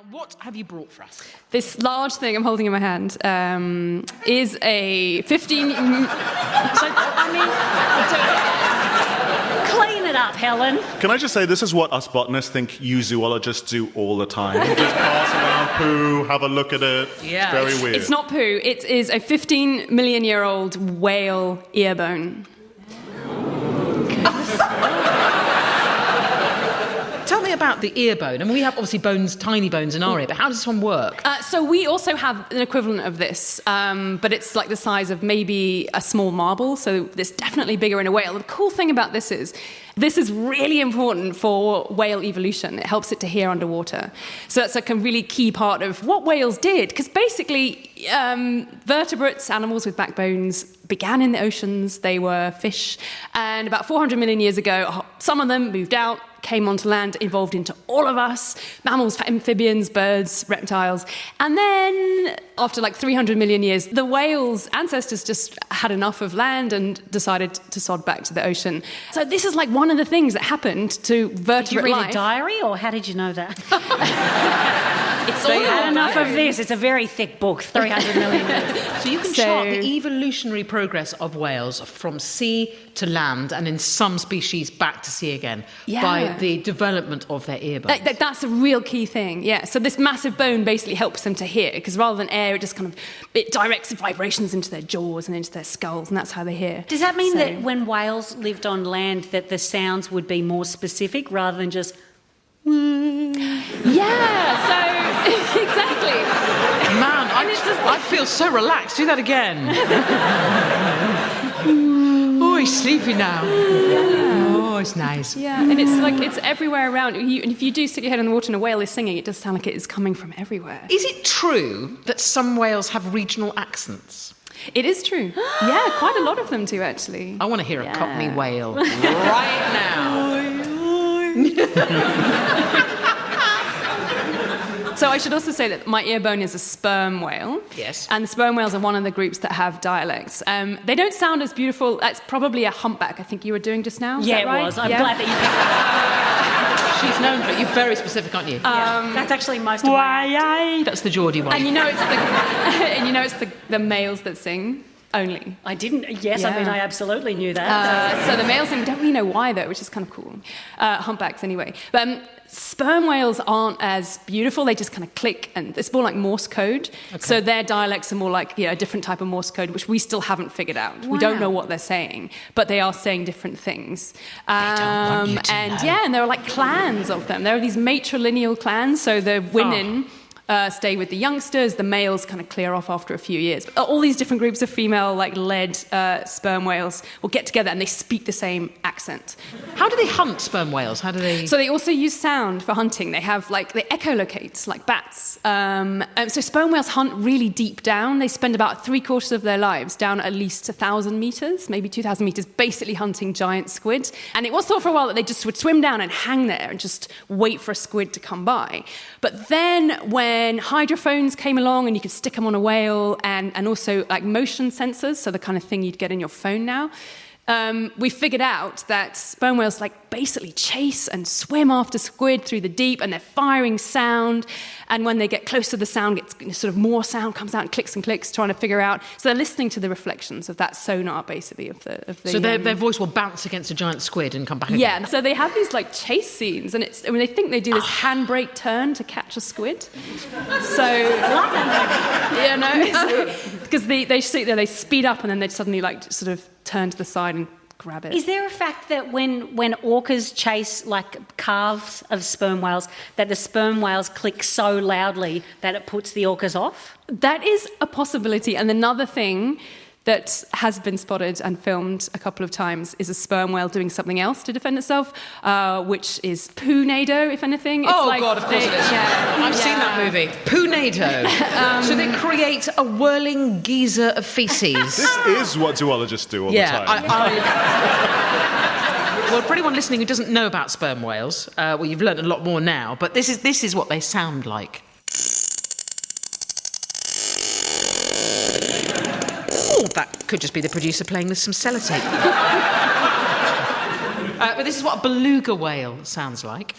Now, what have you brought for us? This large thing I'm holding in my hand is a 15... Clean it up, Helen. Can I just say, this is what us botanists think you zoologists do all the time. You just pass around poo, have a look at it. Yeah. It's very weird. It's not poo. It is a 15-million-year-old whale ear bone. Tell me about the ear bone. I mean, we have obviously bones, tiny bones in our ear, but how does this one work? So we also have an equivalent of this, but it's like the size of maybe a small marble, so it's definitely bigger in a whale. The cool thing about this is really important for whale evolution. It helps it to hear underwater. So that's like a really key part of what whales did, because basically vertebrates, animals with backbones, began in the oceans. They were fish, and about 400 million years ago, some of them moved out, came onto land, evolved into all of us, mammals, amphibians, birds, reptiles. And then, after like 300 million years, the whales' ancestors just had enough of land and decided to sod back to the ocean. So this is like one of the things that happened to vertebrate Did you read life. a diary, or how did you know that? It's So all you had enough of diary. this. It's a very thick book, 300 million years. So you can chart the evolutionary progress of whales from sea to land and in some species back to sea again by the development of their ear bones. That's a real key thing, yeah. So this massive bone basically helps them to hear, because rather than air, it just it directs vibrations into their jaws and into their skulls, and that's how they hear. Does that mean that when whales lived on land that the sounds would be more specific rather than just... Yeah, so exactly. Man, I feel so relaxed. Do that again. Oh, he's sleepy now. Oh, it's nice. Yeah, and it's everywhere around. And if you do stick your head in the water and a whale is singing, it does sound like it is coming from everywhere. Is it true that some whales have regional accents? It is true. Yeah, quite a lot of them do, actually. I want to hear a Cockney whale right now. So I should also say that my ear bone is a sperm whale. Yes. And the sperm whales are one of the groups that have dialects. They don't sound as beautiful. It's probably a humpback, I think you were doing just now. Is that right? it was. I'm glad that you picked She's known for it. You're very specific, aren't you? That's actually most of my... That's the Geordie one. And you know it's the males that sing only. I didn't... Yes, I mean, I absolutely knew that. So the males sing, don't really know why though, which is kind of cool. Humpbacks anyway. But sperm whales aren't as beautiful. They just kind of click, and it's more like Morse code. Okay. So their dialects are more like a different type of Morse code, which we still haven't figured out. Wow. We don't know what they're saying, but they are saying different things. They don't want you to know. Yeah, and there are like clans of them. There are these matrilineal clans, so the women... stay with the youngsters, the males kind of clear off after a few years. But all these different groups of female, led sperm whales will get together and they speak the same accent. How do they hunt sperm whales? How do they... So they also use sound for hunting. They have, they echolocate, like bats. So sperm whales hunt really deep down. They spend about 3/4 of their lives down at least 1,000 metres, maybe 2,000 metres, basically hunting giant squid. And it was thought for a while that they just would swim down and hang there and just wait for a squid to come by. But then when hydrophones came along and you could stick them on a whale, and also motion sensors, so the kind of thing you'd get in your phone now, we figured out that sperm whales basically chase and swim after squid through the deep, and they're firing sound, and when they get close to the sound, more sound comes out and clicks, trying to figure out. So they're listening to the reflections of that sonar, basically, of the. So their voice will bounce against a giant squid and come back again. Yeah. So they have these chase scenes, and they think they do this handbrake turn to catch a squid. So because they sit there, they speed up, and then they suddenly turn to the side and grab it. Is there a fact that when orcas chase calves of sperm whales, that the sperm whales click so loudly that it puts the orcas off? That is a possibility. And another thing that has been spotted and filmed a couple of times is a sperm whale doing something else to defend itself, which is poo-nado, if anything. It's God, of course it is. Yeah, I've seen that movie. Poo-nado. So they create a whirling geyser of feces. This is what zoologists do all the time. Well, for anyone listening who doesn't know about sperm whales, you've learned a lot more now, but this is what they sound like. Oh, that could just be the producer playing with some sellotape. But this is what a beluga whale sounds like.